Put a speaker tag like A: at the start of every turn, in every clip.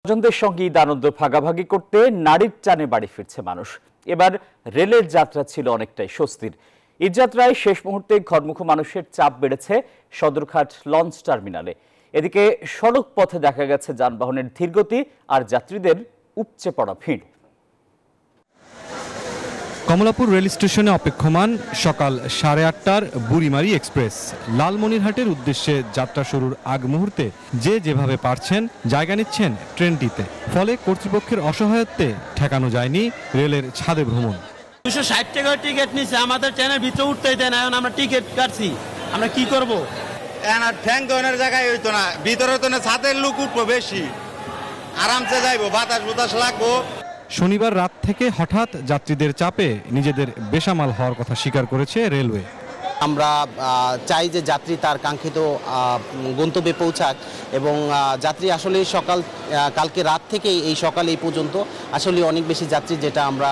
A: স্বজনদের সঙ্গে ঈদ আনন্দ ভাগাভাগি করতে নারীর টানে বাড়ি ফিরছে মানুষ। এবার রেলের যাত্রা ছিল অনেকটাই স্বস্তির। ঈদযাত্রায় শেষ মুহূর্তে ঘরমুখো মানুষের চাপ বেড়েছে সদরঘাট লঞ্চ টার্মিনালে। এদিকে সড়ক পথে দেখা গেছে যানবাহনের ধীরগতি আর যাত্রীদের উপচে পড়া ভিড়।
B: কমলাপুর রেল স্টেশনে অপেক্ষমান সকাল 8:30টার বুড়িমারি এক্সপ্রেস। লালমনিরহাটের উদ্দেশ্যে যাত্রা শুরুর আগ মুহূর্তে যে যেভাবে পারছেন জায়গা নিচ্ছেন ট্রেনটিতে। ফলে কর্তৃপক্ষের অসহায়ত্বে ঠেকানো যায়নি রেলের ছাদে ভ্রমণ।
C: 260 টাকা টিকিট নিচ্ছে, আমাদের ট্রেনের ভিতরে উঠতেই দেয় না। এখন আমরা টিকিট কাটছি, আমরা কি করব?
D: ঠ্যাং ধরনের জায়গায় হইতো না, ভিতরে তো না, ছাদের লোক উঠবো বেশি, আরামসে যাইবো, বাতাস লাগবো।
B: শনিবার রাত থেকে হঠাৎ যাত্রীদের চাপে নিজেদের বেসামাল হওয়ার কথা স্বীকার করেছে রেলওয়ে।
E: আমরা চাই যে যাত্রী তার কাঙ্ক্ষিত গন্তব্যে পৌঁছাক এবং যাত্রী আসলে কালকে রাত থেকে এই সকাল এই পর্যন্ত আসলে অনেক বেশি যাত্রী, যেটা আমরা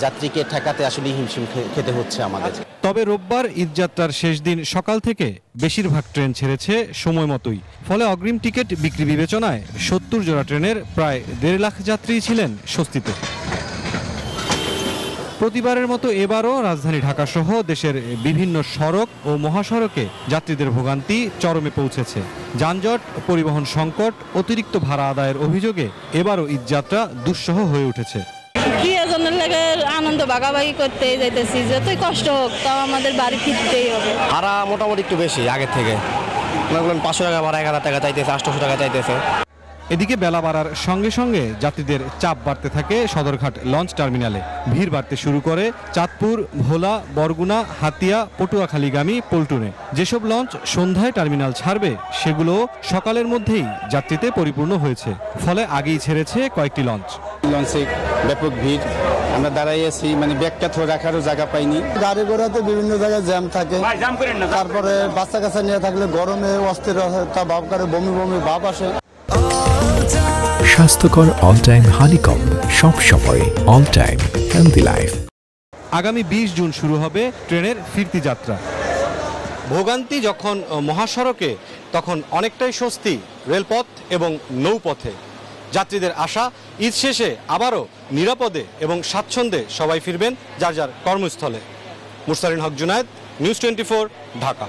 E: যাত্রীকে ঠেকাতে আসলে হিমশিম খেতে হচ্ছে আমাদের।
B: তবে রোববার ঈদযাত্রার শেষ দিন সকাল থেকে বেশিরভাগ ট্রেন ছেড়েছে সময় মতোই। ফলে অগ্রিম টিকিট বিক্রি বিবেচনায় 70 জোড়া ট্রেনের প্রায় 1.5 লাখ যাত্রী ছিলেন স্বস্তিতে। প্রতিবারের মতো এবারও রাজধানী ঢাকা সহ দেশের বিভিন্ন সড়ক ও মহাসড়কে যাত্রীদের ভোগান্তি চরমে পৌঁছেছে। যানজট, পরিবহন সংকট, অতিরিক্ত ভাড়া আদায়ের অভিযোগে এবারও ঈদযাত্রা দুঃসহ হয়ে উঠেছে।
F: প্রিয়জনের লাগে আনন্দ ভাগাভাগি করতে যাইতেছি, যতই কষ্ট হোক তাও আমাদের বাড়ি ফিরতেই হবে।
G: ভাড়া মোটামুটি একটু বেশি আগের থেকে, 500 টাকা ভাড়া 1000 টাকা চাইতেছে, 800 টাকা চাইতেছে।
B: এদিকে বেলা বাড়ার সঙ্গে সঙ্গে যাত্রীদের চাপ বাড়তে থাকে সদরঘাট লঞ্চ টার্মিনালে। ভিড় বাড়তে শুরু করে চাঁদপুর, ভোলা, বরগুনা, হাতিয়া, পটুয়াখালীগামী পল্টনে। যেসব লঞ্চ সন্ধ্যায় টার্মিনাল ছাড়বে সেগুলো সকালের মধ্যেই যাত্রীতে পরিপূর্ণ হয়েছে। ফলে আগেই ছেড়েছে কয়েকটি লঞ্চ।
H: লঞ্চে ব্যাপক ভিড়, আমরা দাঁড়াইয়াছি, ব্যাগটা থো রাখারও জায়গা পাইনি। গাড়ি ঘোড়াতে বিভিন্ন জায়গায় জ্যাম থাকে, তারপরে বাচ্চা কাচ্চা নিয়ে থাকলে গরমে অস্থিরতা ভাব করে, বমি বমি ভাব আসে।
I: স্বাস্থ্যকর অল টাইম হানিকম, সব সময় অল টাইম হেলদি লাইফ।
B: আগামী 20 জুন শুরু হবে ট্রেনের ফিরতি যাত্রা। ভোগান্তি যখন মহাসড়কে, তখন অনেকটাই স্বস্তি রেলপথ এবং নৌপথে। যাত্রীদের আশা, ঈদ শেষে আবারও নিরাপদে এবং স্বাচ্ছন্দ্যে সবাই ফিরবেন যার যার কর্মস্থলে। মুরসালিন হক জুনায়েদ, নিউজ 24, ঢাকা।